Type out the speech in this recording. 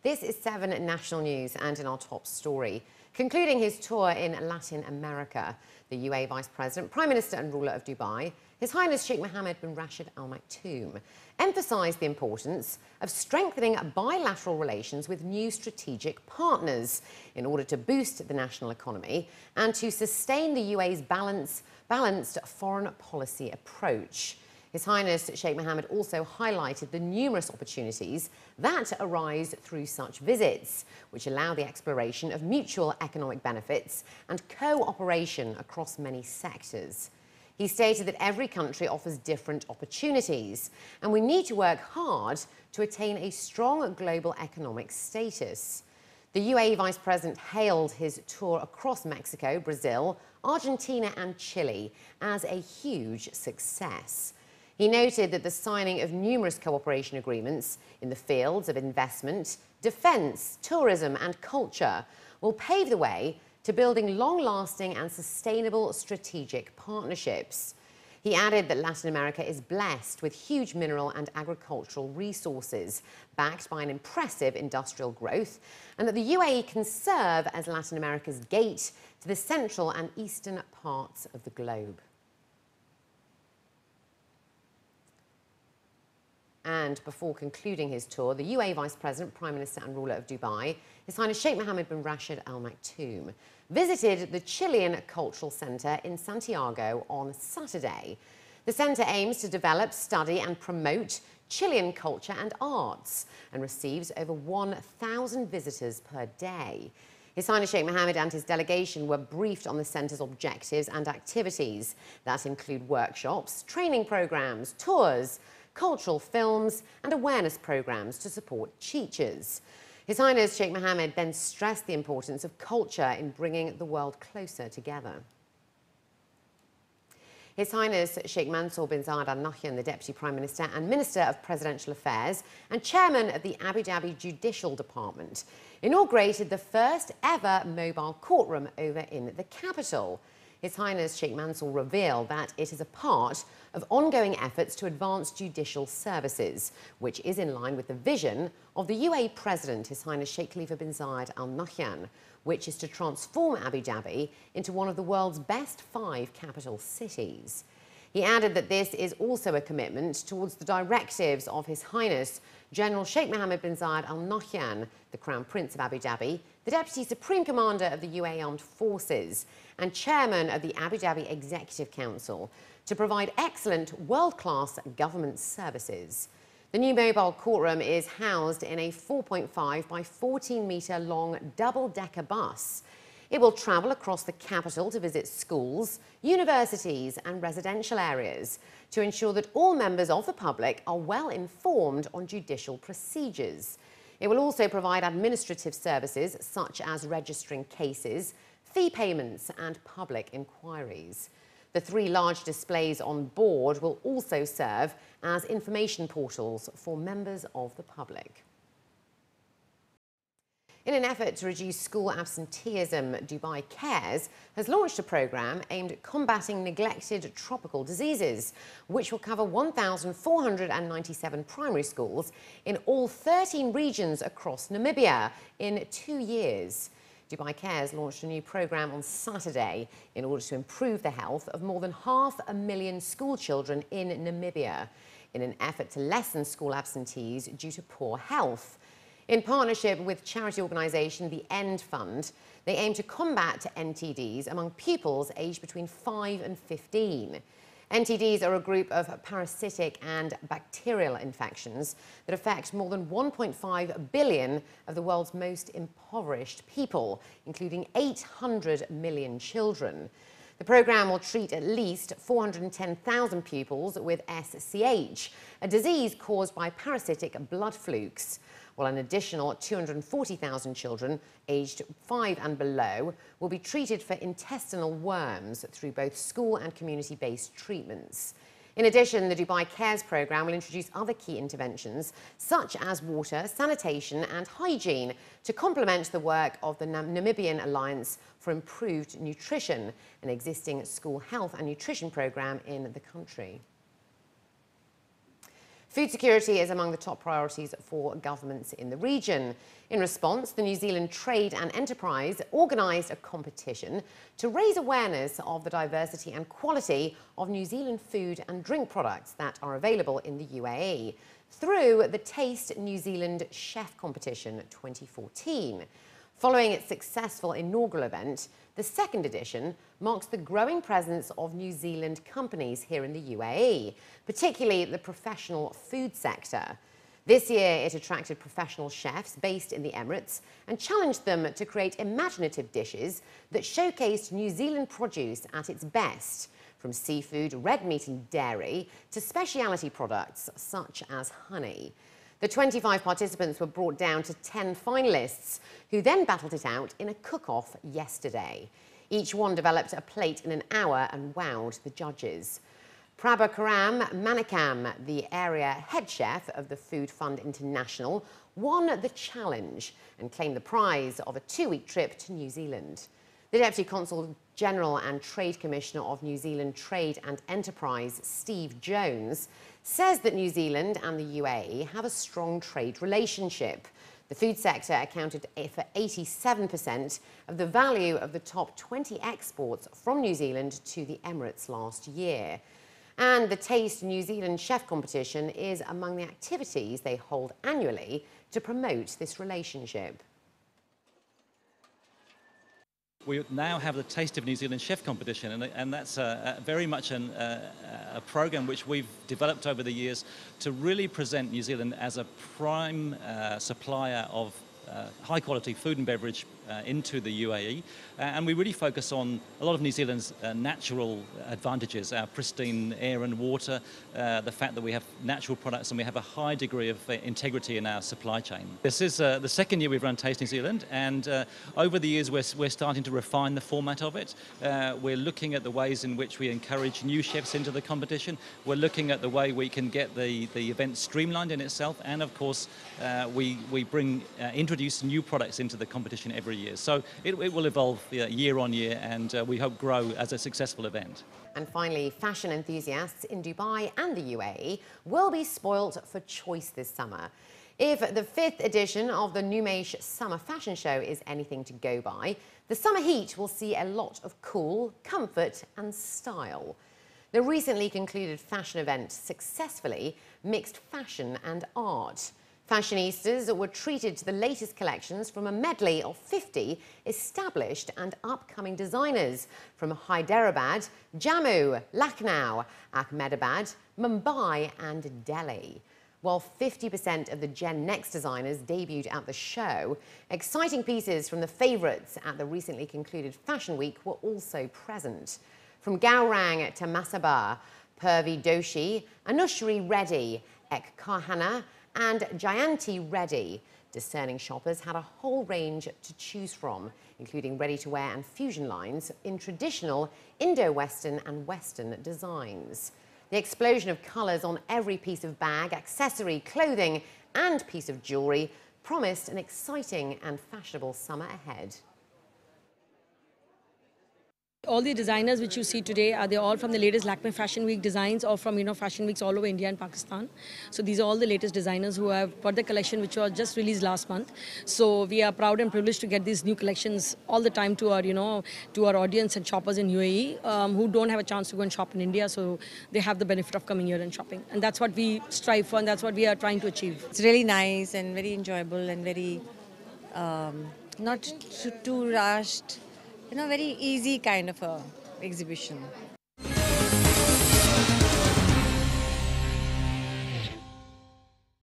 This is 7 National News, and in our top story, concluding his tour in Latin America, the UAE Vice President, Prime Minister and ruler of Dubai, His Highness Sheikh Mohammed bin Rashid Al Maktoum, emphasised the importance of strengthening bilateral relations with new strategic partners in order to boost the national economy and to sustain the UAE's balanced foreign policy approach. His Highness Sheikh Mohammed also highlighted the numerous opportunities that arise through such visits, which allow the exploration of mutual economic benefits and cooperation across many sectors. He stated that every country offers different opportunities, and we need to work hard to attain a strong global economic status. The UAE Vice President hailed his tour across Mexico, Brazil, Argentina and Chile as a huge success. He noted that the signing of numerous cooperation agreements in the fields of investment, defence, tourism and culture will pave the way to building long-lasting and sustainable strategic partnerships. He added that Latin America is blessed with huge mineral and agricultural resources, backed by an impressive industrial growth, and that the UAE can serve as Latin America's gate to the central and eastern parts of the globe. And before concluding his tour, the UAE Vice President, Prime Minister and ruler of Dubai, His Highness Sheikh Mohammed bin Rashid Al Maktoum, visited the Chilean Cultural Centre in Santiago on Saturday. The centre aims to develop, study and promote Chilean culture and arts and receives over 1,000 visitors per day. His Highness Sheikh Mohammed and his delegation were briefed on the centre's objectives and activities that include workshops, training programmes, tours, cultural films and awareness programmes to support teachers. His Highness Sheikh Mohammed then stressed the importance of culture in bringing the world closer together. His Highness Sheikh Mansour bin Zayed Al Nahyan, the Deputy Prime Minister and Minister of Presidential Affairs and Chairman of the Abu Dhabi Judicial Department, inaugurated the first ever mobile courtroom over in the capital. His Highness Sheikh Mansour revealed that it is a part of ongoing efforts to advance judicial services, which is in line with the vision of the UAE President, His Highness Sheikh Khalifa bin Zayed Al Nahyan, which is to transform Abu Dhabi into one of the world's best 5 capital cities. He added that this is also a commitment towards the directives of His Highness General Sheikh Mohammed bin Zayed Al Nahyan, the Crown Prince of Abu Dhabi, the Deputy Supreme Commander of the UAE Armed Forces and Chairman of the Abu Dhabi Executive Council, to provide excellent world-class government services. The new mobile courtroom is housed in a 4.5 by 14-metre long double-decker bus. It will travel across the capital to visit schools, universities and residential areas to ensure that all members of the public are well informed on judicial procedures. It will also provide administrative services such as registering cases, fee payments and public inquiries. The 3 large displays on board will also serve as information portals for members of the public. In an effort to reduce school absenteeism, Dubai Cares has launched a programme aimed at combating neglected tropical diseases, which will cover 1,497 primary schools in all 13 regions across Namibia in 2 years. Dubai Cares launched a new programme on Saturday in order to improve the health of more than 500,000 school children in Namibia, in an effort to lessen school absentees due to poor health. In partnership with charity organisation The End Fund, they aim to combat NTDs among pupils aged between 5 and 15. NTDs are a group of parasitic and bacterial infections that affect more than 1.5 billion of the world's most impoverished people, including 800 million children. The programme will treat at least 410,000 pupils with SCH, a disease caused by parasitic blood flukes, while an additional 240,000 children aged 5 and below will be treated for intestinal worms through both school and community-based treatments. In addition, the Dubai Cares programme will introduce other key interventions, such as water, sanitation and hygiene, to complement the work of the Namibian Alliance for Improved Nutrition, an existing school health and nutrition programme in the country. Food security is among the top priorities for governments in the region. In response, the New Zealand Trade and Enterprise organised a competition to raise awareness of the diversity and quality of New Zealand food and drink products that are available in the UAE through the Taste New Zealand Chef Competition 2014. Following its successful inaugural event, the second edition marks the growing presence of New Zealand companies here in the UAE, particularly the professional food sector. This year, it attracted professional chefs based in the Emirates and challenged them to create imaginative dishes that showcased New Zealand produce at its best, from seafood, red meat and dairy to specialty products such as honey. The 25 participants were brought down to 10 finalists, who then battled it out in a cook-off yesterday. Each one developed a plate in an hour and wowed the judges. Prabhakaram Manikam, the area head chef of the Food Fund International, won the challenge and claimed the prize of a 2-week trip to New Zealand. The Deputy Consul General and Trade Commissioner of New Zealand Trade and Enterprise, Steve Jones, says that New Zealand and the UAE have a strong trade relationship. The food sector accounted for 87% of the value of the top 20 exports from New Zealand to the Emirates last year. And the Taste New Zealand Chef Competition is among the activities they hold annually to promote this relationship. We now have the Taste of New Zealand Chef Competition, and that's very much a program which we've developed over the years to really present New Zealand as a prime supplier of high-quality food and beverage into the UAE, and we really focus on a lot of New Zealand's natural advantages, our pristine air and water, the fact that we have natural products and we have a high degree of integrity in our supply chain. This is the second year we've run Taste New Zealand, and over the years we're starting to refine the format of it. We're looking at the ways in which we encourage new chefs into the competition. We're looking at the way we can get the event streamlined in itself, and of course we introduce new products into the competition every year. So it will evolve year on year, and we hope grow as a successful event. And finally, fashion enthusiasts in Dubai and the UAE will be spoilt for choice this summer. If the 5th edition of the Numaish Summer Fashion Show is anything to go by, the summer heat will see a lot of cool, comfort and style. The recently concluded fashion event successfully mixed fashion and art. Fashionistas were treated to the latest collections from a medley of 50 established and upcoming designers from Hyderabad, Jammu, Lucknow, Ahmedabad, Mumbai and Delhi. While 50% of the Gen Next designers debuted at the show, exciting pieces from the favourites at the recently concluded Fashion Week were also present. From Gaurang to Masaba, Purvi Doshi, Anushri Reddy, Ek Kahana and Jayanti Reddy. Discerning shoppers had a whole range to choose from, including ready-to-wear and fusion lines in traditional Indo-Western and Western designs. The explosion of colours on every piece of bag, accessory, clothing and piece of jewellery promised an exciting and fashionable summer ahead. All the designers which you see today they're all from the latest Lakme Fashion Week designs, or from fashion weeks all over India and Pakistan. So these are all the latest designers who have got the collection which was just released last month. So we are proud and privileged to get these new collections all the time to our to our audience and shoppers in UAE who don't have a chance to go and shop in India. So they have the benefit of coming here and shopping, and that's what we strive for, and that's what we are trying to achieve. It's really nice and very enjoyable and very not too rushed. Very easy kind of a exhibition.